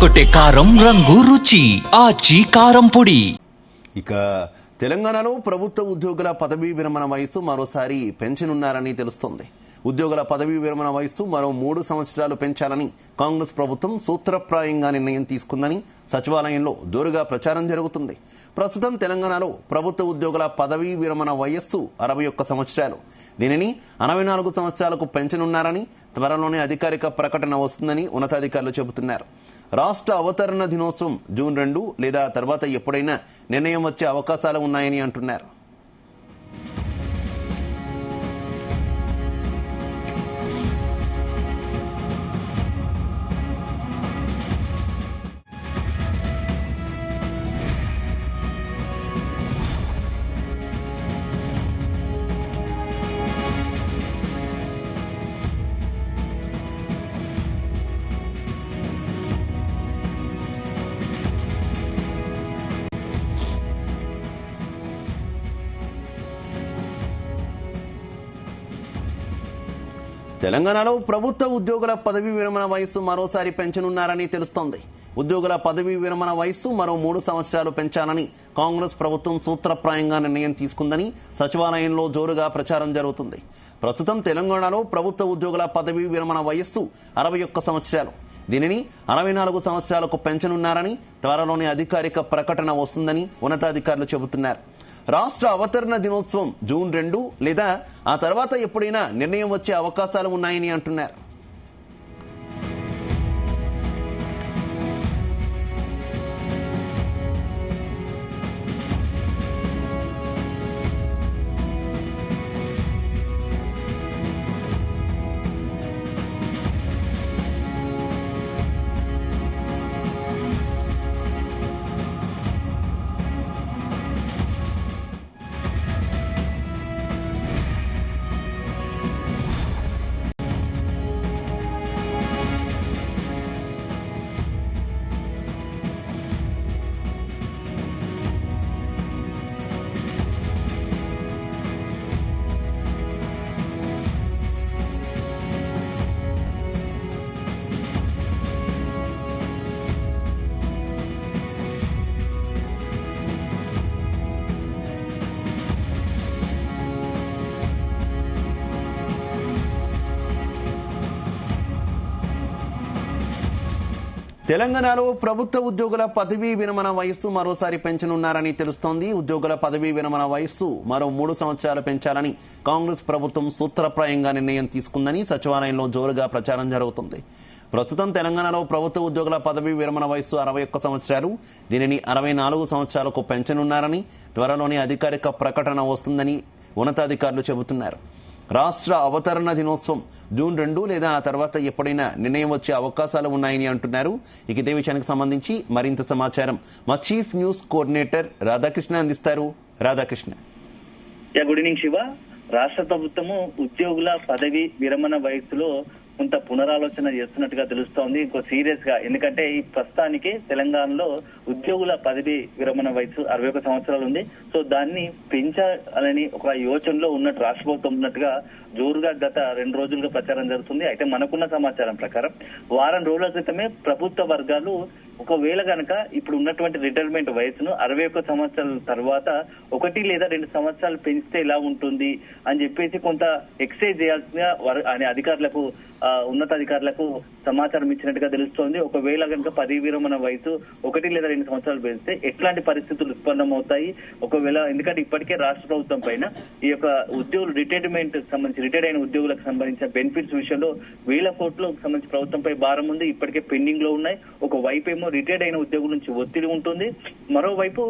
అదరగొట్టే కారం రంగు రుచి ఆచి కారం పొడి. ఇక తెలంగాణలో ప్రభుత్వ ఉద్యోగుల పదవీ విరమణ వయస్సు మరోసారి పెంచనున్నారని తెలుస్తోంది. ఉద్యోగుల పదవీ విరమణ వయస్సు మరో 3 సంవత్సరాలు పెంచాలని కాంగ్రెస్ ప్రభుత్వం సూత్రప్రాయంగా నిర్ణయం తీసుకుందని సచివాలయంలో జోరుగా ప్రచారం జరుగుతుంది. ప్రస్తుతం తెలంగాణలో ప్రభుత్వ ఉద్యోగుల పదవీ విరమణ వయస్సు 61 సంవత్సరాలు. దీనిని 64 సంవత్సరాలకు పెంచనున్నారని త్వరలోనే అధికారిక ప్రకటన వస్తుందని ఉన్నతాధికారులు చెబుతున్నారు. రాష్ట్ర అవతరణ దినోత్సవం జూన్ 2 లేదా తర్వాత ఎప్పుడైనా నిర్ణయం వచ్చే అవకాశాలు ఉన్నాయని అంటున్నారు. తెలంగాణలో ప్రభుత్వ ఉద్యోగుల పదవీ విరమణ వయస్సు మరోసారి పెంచనున్నారని తెలుస్తోంది. ఉద్యోగుల పదవీ విరమణ వయస్సు మరో 3 సంవత్సరాలు పెంచాలని కాంగ్రెస్ ప్రభుత్వం సూత్రప్రాయంగా నిర్ణయం తీసుకుందని సచివాలయంలో జోరుగా ప్రచారం జరుగుతుంది. ప్రస్తుతం తెలంగాణలో ప్రభుత్వ ఉద్యోగుల పదవీ విరమణ వయస్సు 61 సంవత్సరాలు. దీనిని 64 సంవత్సరాలకు పెంచనున్నారని త్వరలోనే అధికారిక ప్రకటన వస్తుందని ఉన్నతాధికారులు చెబుతున్నారు. రాష్ట్ర అవతరణ దినోత్సవం జూన్ 2 లేదా ఆ తర్వాత ఎప్పుడైనా నిర్ణయం వచ్చే అవకాశాలు ఉన్నాయని అంటున్నారు. తెలంగాణలో ప్రభుత్వ ఉద్యోగుల పదవీ విరమణ వయస్సు మరోసారి పెంచనున్నారని తెలుస్తోంది. ఉద్యోగుల పదవీ విరమణ వయస్సు మరో 3 సంవత్సరాలు పెంచాలని కాంగ్రెస్ ప్రభుత్వం సూత్రప్రాయంగా నిర్ణయం తీసుకుందని సచివాలయంలో జోరుగా ప్రచారం జరుగుతుంది. ప్రస్తుతం తెలంగాణలో ప్రభుత్వ ఉద్యోగుల పదవీ విరమణ వయస్సు 61 సంవత్సరాలు. దీనిని 64 సంవత్సరాలకు పెంచనున్నారని త్వరలోనే అధికారిక ప్రకటన వస్తుందని ఉన్నతాధికారులు చెబుతున్నారు. రాష్ట్ర అవతరణ దినోత్సవం జూన్ 2 లేదా ఆ తర్వాత ఎప్పుడైనా నిర్ణయం వచ్చే అవకాశాలు ఉన్నాయని అంటున్నారు. ఇక ఇదే విషయానికి సంబంధించి మరింత సమాచారం మా చీఫ్ న్యూస్ కోఆర్డినేటర్ రాధాకృష్ణ అందిస్తారు. రాధాకృష్ణ. Good evening Shiva. రాష్ట్ర ప్రభుత్వము ఉద్యోగుల పదవి విరమణ వయస్సులో కొంత పునరాలోచన చేస్తున్నట్టుగా తెలుస్తోంది. ఇంకో సీరియస్ గా, ఎందుకంటే ఈ ప్రస్తుతానికి తెలంగాణలో ఉద్యోగుల పదవి విరమణ వయసు 61 సంవత్సరాలు ఉంది. సో దాన్ని పెంచాలని ఒక యోచనలో ఉన్నట్టు రాష్ట్ర ప్రభుత్వం ఉన్నట్టుగా జోరుగా గత 2 రోజులుగా ప్రచారం జరుగుతుంది. అయితే మనకున్న సమాచారం ప్రకారం వారం రోజుల క్రితమే ప్రభుత్వ వర్గాలు ఒకవేళ గనక ఇప్పుడు ఉన్నటువంటి రిటైర్మెంట్ వయసును 61 సంవత్సరాల తర్వాత 1 లేదా 2 సంవత్సరాలు పెంచితే ఎలా ఉంటుంది అని చెప్పేసి కొంత ఎక్సైజ్ చేయాల్సిందిగా అధికారులకు ఉన్నతాధికారులకు సమాచారం ఇచ్చినట్టుగా తెలుస్తోంది. ఒకవేళ కనుక పదవీ విరమణ వయసు 1 లేదా 2 సంవత్సరాలు పెంచితే ఎట్లాంటి పరిస్థితులు ఉత్పన్నమవుతాయి, ఒకవేళ ఎందుకంటే ఇప్పటికే రాష్ట్ర ప్రభుత్వం పైన ఈ యొక్క ఉద్యోగులు రిటైర్మెంట్ సంబంధించి రిటైర్డ్ అయిన ఉద్యోగులకు సంబంధించిన బెనిఫిట్స్ విషయంలో 1000 కోట్లకు సంబంధించి ప్రభుత్వంపై భారం ఉంది. ఇప్పటికే పెండింగ్ లో ఉన్నాయి. ఒక వైపు ఏమో రిటైర్డ్ అయిన ఉద్యోగుల నుంచి ఒత్తిడి ఉంటుంది, మరోవైపు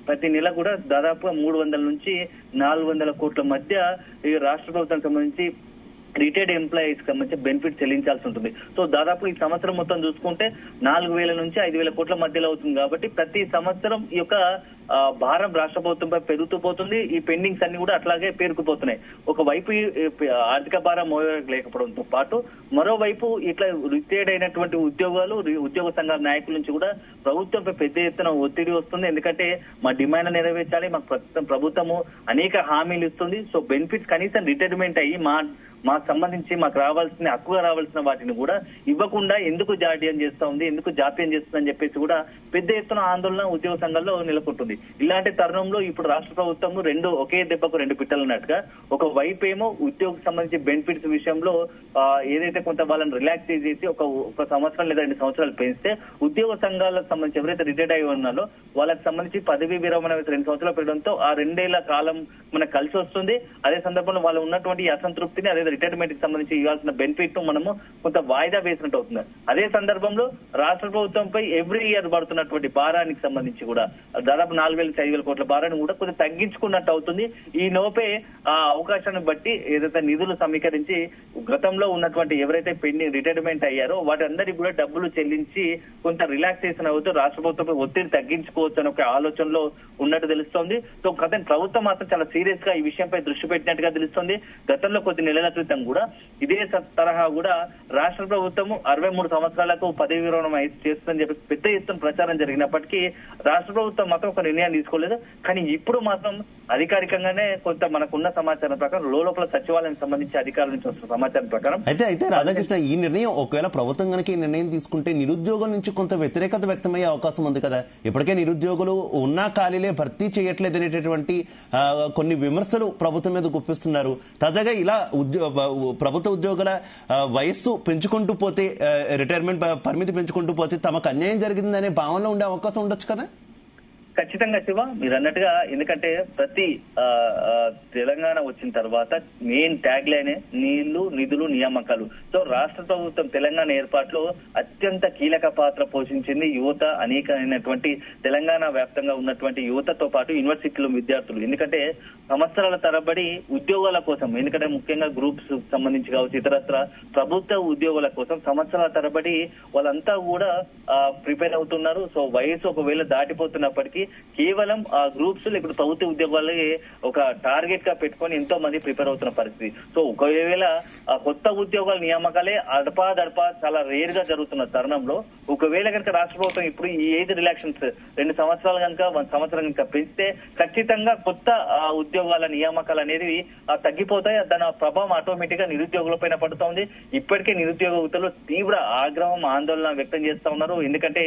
ప్రతి నెల కూడా దాదాపుగా 300 నుంచి 400 కోట్ల మధ్య ఈ రాష్ట్ర ప్రభుత్వానికి సంబంధించి రిటైర్డ్ ఎంప్లాయీస్ కి సంబంధించి బెనిఫిట్ చెల్లించాల్సి ఉంటుంది. సో దాదాపు ఈ సంవత్సరం మొత్తం చూసుకుంటే 4000 నుంచి 5000 కోట్ల మధ్యలో అవుతుంది. కాబట్టి ప్రతి సంవత్సరం ఈ యొక్క భారం రాష్ట్ర ప్రభుత్వంపై పెరుగుతూ పోతుంది. ఈ పెండింగ్స్ అన్ని కూడా అట్లాగే పేరుకుపోతున్నాయి. ఒకవైపు ఆర్థిక భారం లేకపోవడంతో పాటు మరోవైపు ఇట్లా రిటైర్డ్ అయినటువంటి ఉద్యోగ సంఘాల నాయకుల నుంచి కూడా ప్రభుత్వంపై పెద్ద ఎత్తున ఒత్తిడి వస్తుంది. ఎందుకంటే మా డిమాండ్ నెరవేర్చాలి, మాకు ప్రభుత్వము అనేక హామీలు ఇస్తుంది. సో బెనిఫిట్స్ కనీసం రిటైర్మెంట్ అయ్యి మాకు సంబంధించి మాకు రావాల్సిన హక్కుగా రావాల్సిన వాటిని కూడా ఇవ్వకుండా ఎందుకు జాడ్యం చేస్తా ఉంది, ఎందుకు జాప్యం చేస్తుందని చెప్పేసి కూడా పెద్ద ఎత్తున ఆందోళన ఉద్యోగ సంఘాల్లో నెలకొంటుంది. ఇలాంటి తరుణంలో ఇప్పుడు రాష్ట్ర ప్రభుత్వం ఒకే దెబ్బకు రెండు పిట్టలు అన్నట్టుగా ఒక వైపు ఏమో ఉద్యోగం సంబంధించి బెనిఫిట్స్ విషయంలో ఏదైతే కొంత వాళ్ళని రిలాక్స్ చేసి ఒక సంవత్సరం లేదా 2 సంవత్సరాలు పెంచితే ఉద్యోగ సంఘాలకు సంబంధించి ఎవరైతే రిటైర్డ్ అయి ఉన్నారో వాళ్ళకి సంబంధించి పదవీ విరమణ 2 సంవత్సరాలు పెరగడంతో ఆ 2 ఏళ్ల కాలం మనకు కలిసి వస్తుంది. అదే సందర్భంలో వాళ్ళు ఉన్నటువంటి అసంతృప్తిని అదే రిటైర్మెంట్ కి సంబంధించి ఇవ్వాల్సిన బెనిఫిట్ ను మనము కొంత వాయిదా వేసినట్టు అవుతుంది. అదే సందర్భంలో రాష్ట్ర ప్రభుత్వంపై ఎవ్రీ ఇయర్ పడుతున్నటువంటి భారానికి సంబంధించి కూడా దాదాపు 4,000-5,000 కోట్ల భారాన్ని కూడా కొంచెం తగ్గించుకున్నట్టు అవుతుంది. ఈ లోపే ఆ అవకాశాన్ని బట్టి ఏదైతే నిధులు సమీకరించి గతంలో ఉన్నటువంటి ఎవరైతే పెండింగ్ రిటైర్మెంట్ అయ్యారో వాటి అందరికీ కూడా డబ్బులు చెల్లించి కొంత రిలాక్సేషన్ అవుతూ రాష్ట్ర ప్రభుత్వంపై ఒత్తిడి తగ్గించుకోవచ్చు అనే ఒక ఆలోచనలో ఉన్నట్టు తెలుస్తోంది. సో ప్రభుత్వం మాత్రం చాలా సీరియస్ గా ఈ విషయంపై దృష్టి పెట్టినట్టుగా తెలుస్తోంది. గతంలో కొద్ది నెలల క్రితం కూడా ఇదే తరహా కూడా రాష్ట్ర ప్రభుత్వం 63 సంవత్సరాలకు పదవి విరమణ చేస్తుందని చెప్పి పెద్ద ఎత్తున ప్రచారం జరిగినప్పటికీ రాష్ట్ర ప్రభుత్వం మాత్రం ఒక నిర్ణయం తీసుకోలేదు. కానీ ఇప్పుడు మాత్రం అధికారికంగానే కొంత మనకున్న సమాచారం ప్రకారం లోపల సచివాలయానికి సంబంధించి అధికారుల నుంచి వస్తున్న సమాచారం ప్రకారం అయితే రాధాకృష్ణ, ఈ నిర్ణయం ఒకవేళ ప్రభుత్వం కనుక ఈ నిర్ణయం తీసుకుంటే నిరుద్యోగుల నుంచి కొంత వ్యతిరేకత వ్యక్తమయ్యే అవకాశం ఉంది కదా. ఇప్పటికే నిరుద్యోగులు ఉన్నా ఖాళీలే భర్తీ చేయట్లేదు అనేటటువంటి కొన్ని విమర్శలు ప్రభుత్వం మీద గుప్పిస్తున్నారు. తాజాగా ఇలా ప్రభుత్వ ఉద్యోగుల వయస్సు పెంచుకుంటూ పోతే, రిటైర్మెంట్ పరిమితి పెంచుకుంటూ పోతే తమకు అన్యాయం జరిగిందనే భావనలో ఉండే అవకాశం ఉండొచ్చు కదా. ఖచ్చితంగా శివ, మీరు అన్నట్టుగా, ఎందుకంటే ప్రతి తెలంగాణ వచ్చిన తర్వాత మెయిన్ ట్యాగ్ లైన్ నీళ్లు, నిధులు, నియామకాలు. సో రాష్ట్ర ప్రభుత్వం తెలంగాణ ఏర్పాటులో అత్యంత కీలక పాత్ర పోషించింది యువత. అనేకమైనటువంటి తెలంగాణ వ్యాప్తంగా ఉన్నటువంటి యువతతో పాటు యూనివర్సిటీలో విద్యార్థులు. ఎందుకంటే సంవత్సరాల తరబడి ఉద్యోగాల కోసం, ఎందుకంటే ముఖ్యంగా గ్రూప్స్ సంబంధించి కావచ్చు, ఇతరత్ర ప్రభుత్వ ఉద్యోగాల కోసం సంవత్సరాల తరబడి వాళ్ళంతా కూడా ప్రిపేర్ అవుతున్నారు. సో వయసు ఒకవేళ దాటిపోతున్నప్పటికీ కేవలం ఆ గ్రూప్స్ లేకపోతే ప్రభుత్వ ఉద్యోగాలకి ఒక టార్గెట్ గా పెట్టుకొని ఎంతో మంది ప్రిపేర్ అవుతున్న పరిస్థితి. సో ఒకవేళ కొత్త ఉద్యోగాల నియామకాలే అడపా చాలా రేర్ గా జరుగుతున్న తరుణంలో ఒకవేళ కనుక రాష్ట్ర ప్రభుత్వం ఇప్పుడు ఈ ఏజ్ రిలాక్షన్స్ 2 సంవత్సరాలు కనుక 1 సంవత్సరం కనుక పెంచితే ఖచ్చితంగా కొత్త ఉద్యోగాల నియామకాలు అనేది తగ్గిపోతాయి. దాని ప్రభావం ఆటోమేటిక్ గా నిరుద్యోగుల పైన పడుతోంది. ఇప్పటికే నిరుద్యోగులు తీవ్ర ఆగ్రహం, ఆందోళన వ్యక్తం చేస్తా ఉన్నారు. ఎందుకంటే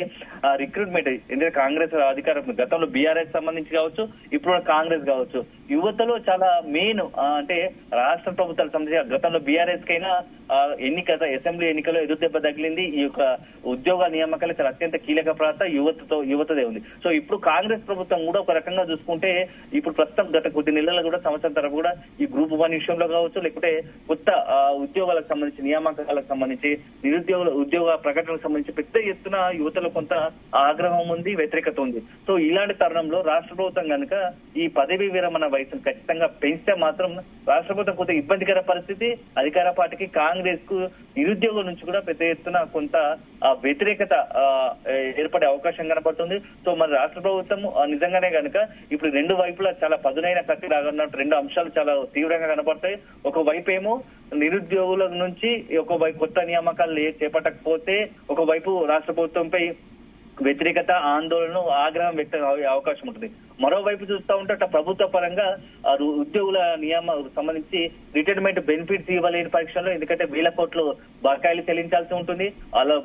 రిక్రూట్మెంట్, ఎందుకంటే కాంగ్రెస్ అధికారం గతంలో బీఆర్ఎస్ సంబంధించి కావచ్చు, ఇప్పుడు కాంగ్రెస్ కావచ్చు, యువతలో చాలా మెయిన్ అంటే రాష్ట్ర ప్రభుత్వాలకు సంబంధించి గతంలో బీఆర్ఎస్ కైనా అసెంబ్లీ ఎన్నికల్లో ఎదురుదెబ్బ తగిలింది. ఈ యొక్క ఉద్యోగ నియామకాలు చాలా అత్యంత కీలక పాత్ర యువతదే ఉంది. సో ఇప్పుడు కాంగ్రెస్ ప్రభుత్వం కూడా ఒక రకంగా చూసుకుంటే ఇప్పుడు ప్రస్తుతం గత కొద్ది నెలల్లో కూడా సంవత్సరం తరపు కూడా ఈ గ్రూప్ 1 విషయంలో కావచ్చు, లేకపోతే కొత్త ఉద్యోగాలకు సంబంధించి నియామకాలకు సంబంధించి ఉద్యోగ ప్రకటనకు సంబంధించి పెద్ద ఎత్తున యువతలో కొంత ఆగ్రహం ఉంది, వ్యతిరేకత ఉంది. సో ఇలాంటి తరుణంలో రాష్ట్ర ప్రభుత్వం కనుక ఈ పదవీ విరమణ వయసును ఖచ్చితంగా పెంచితే మాత్రం రాష్ట్ర ప్రభుత్వం కొంత ఇబ్బందికర పరిస్థితి. అధికార పార్టీకి, కాంగ్రెస్ కు నిరుద్యోగుల నుంచి కూడా పెద్ద ఎత్తున కొంత వ్యతిరేకత ఏర్పడే అవకాశం కనపడుతుంది. సో మరి రాష్ట్ర ప్రభుత్వం నిజంగానే కనుక ఇప్పుడు 2 వైపులా చాలా పదునైన కత్తి రాగన్నట్టు 2 అంశాలు చాలా తీవ్రంగా కనపడతాయి. ఒకవైపు ఏమో నిరుద్యోగుల నుంచి ఒకవైపు కొత్త నియామకాలు చేపట్టకపోతే ఒకవైపు రాష్ట్ర ప్రభుత్వంపై వ్యతిరేకత, ఆందోళన, ఆగ్రహం వ్యక్తం అయ్యే అవకాశం ఉంటుంది. మరోవైపు చూస్తూ ఉంటే ప్రభుత్వ పరంగా ఉద్యోగుల సంబంధించి రిటైర్మెంట్ బెనిఫిట్స్ ఇవ్వలేని పరీక్షల్లో, ఎందుకంటే 1,000 కోట్లు బకాయిలు చెల్లించాల్సి ఉంటుంది. అలా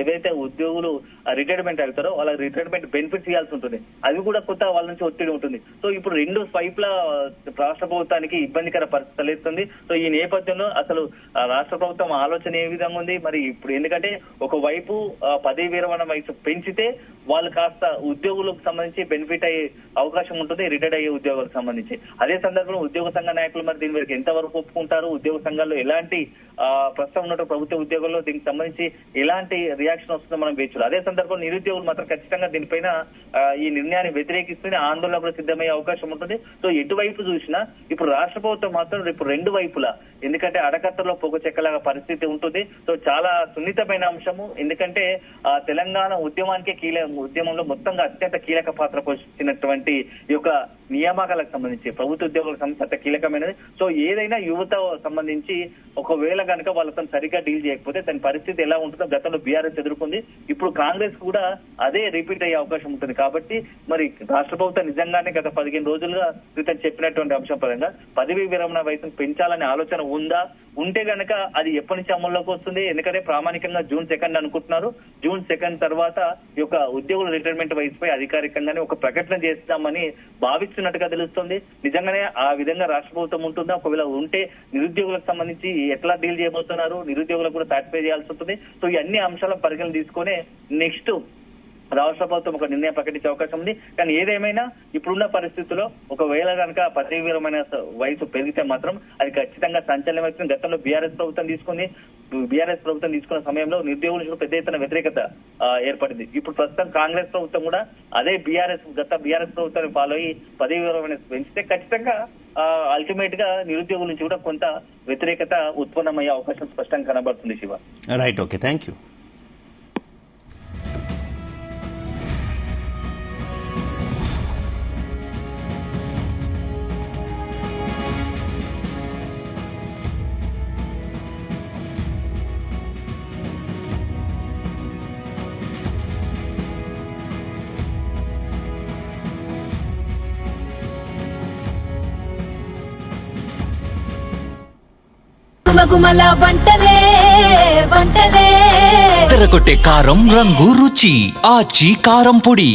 ఏవైతే ఉద్యోగులు రిటైర్మెంట్ అవుతారో వాళ్ళ రిటైర్మెంట్ బెనిఫిట్స్ ఇవ్వాల్సి ఉంటుంది. అవి కూడా కొత్త వాళ్ళ నుంచి ఒత్తిడి ఉంటుంది. సో ఇప్పుడు 2 వైపులా రాష్ట్ర ప్రభుత్వానికి ఇబ్బందికర పరిస్థితి తలెత్తుంది. సో ఈ నేపథ్యంలో అసలు రాష్ట్ర ప్రభుత్వం ఆలోచన ఏ విధంగా ఉంది మరి ఇప్పుడు? ఎందుకంటే ఒకవైపు పదవీ విరమణ వయసు పెంచితే వాళ్ళు కాస్త ఉద్యోగులకు సంబంధించి బెనిఫిట్ అయ్యే అవకాశం ఉంటుంది, రిటైర్డ్ అయ్యే ఉద్యోగులకు సంబంధించి. అదే సందర్భంలో ఉద్యోగ సంఘ నాయకులు మరి దీని వరకు ఎంతవరకు ఒప్పుకుంటారు, ఉద్యోగ సంఘాల్లో ఎలాంటి ప్రస్తుతం ఉన్న ప్రభుత్వ ఉద్యోగుల్లో దీనికి సంబంధించి ఎలాంటి రియాక్షన్ వస్తుందో మనం వేచారు. అదే సందర్భంలో నిరుద్యోగులు మాత్రం ఖచ్చితంగా దీనిపైన ఈ నిర్ణయాన్ని వ్యతిరేకిస్తూనే ఆందోళన కూడా సిద్ధమయ్యే అవకాశం ఉంటుంది. సో ఎటువైపు చూసినా ఇప్పుడు రాష్ట్ర ప్రభుత్వం మాత్రం ఇప్పుడు 2 వైపులా, ఎందుకంటే అడకత్తలో పొగ చెక్కలాగా పరిస్థితి ఉంటుంది. సో చాలా సున్నితమైన అంశము. ఎందుకంటే తెలంగాణ ఉద్యమంలో మొత్తంగా అత్యంత కీలక పాత్ర పోషించినటువంటి సంబంధించినటువంటి ఈ యొక్క నియామకాలకు సంబంధించి ప్రభుత్వ ఉద్యోగులకు సంబంధించి అంత కీలకమైనది. సో ఏదైనా యువత సంబంధించి ఒకవేళ కనుక వాళ్ళతో సరిగ్గా డీల్ చేయకపోతే దాని పరిస్థితి ఎలా ఉంటుందో గతంలో బీఆర్ఎస్ ఎదుర్కొంది. ఇప్పుడు కాంగ్రెస్ కూడా అదే రిపీట్ అయ్యే అవకాశం ఉంటుంది. కాబట్టి మరి రాష్ట్ర ప్రభుత్వం నిజంగానే గత 15 రోజులుగా క్రితం చెప్పినటువంటి అంశం పరంగా పదవీ విరమణ వయసును పెంచాలనే ఆలోచన ఉందా? ఉంటే గనక అది ఎప్పటి నుంచి అమల్లోకి వస్తుంది? ఎందుకంటే ప్రామాణికంగా June 2 అనుకుంటున్నారు. June 2 తర్వాత ఈ యొక్క ఉద్యోగుల రిటైర్మెంట్ వయసుపై అధికారికంగానే ఒక ప్రకటన చేస్తామని భావిస్తున్నట్టుగా తెలుస్తుంది. నిజంగానే ఆ విధంగా రాష్ట్ర ప్రభుత్వం ఉంటుందా? ఒకవేళ ఉంటే నిరుద్యోగులకు సంబంధించి ఎట్లా డీల్ చేయబోతున్నారు? నిరుద్యోగులకు కూడా సాటిస్ఫై చేయాల్సి ఉంటుంది. సో ఈ అన్ని అంశాలను పరిగణన తీసుకొని నెక్స్ట్ రాష్ట్ర ప్రభుత్వం ఒక నిర్ణయం ప్రకటించే అవకాశం ఉంది. కానీ ఏదేమైనా ఇప్పుడున్న పరిస్థితుల్లో ఒకవేళ కనుక పదవీ విరమణ వయసు పెరిగితే మాత్రం అది ఖచ్చితంగా సంచలనం అవుతుంది. గతంలో బీఆర్ఎస్ ప్రభుత్వం తీసుకున్న సమయంలో నిరుద్యోగులకు పెద్ద ఎత్తున వ్యతిరేకత ఏర్పడింది. ఇప్పుడు ప్రస్తుతం కాంగ్రెస్ ప్రభుత్వం కూడా అదే బీఆర్ఎస్ ప్రభుత్వాన్ని ఫాలో అయ్యి పదవీ విరమణ పెంచితే ఖచ్చితంగా అల్టిమేట్ గా నిరుద్యోగుల నుంచి కూడా కొంత వ్యతిరేకత ఉత్పన్నమయ్యే అవకాశం స్పష్టంగా కనబడుతుంది. Shiva, right, okay, thank you. గుమగుమల వంటలే వంటలే తెరకొట్టే కారం రంగు రుచి ఆచి కారం పొడి.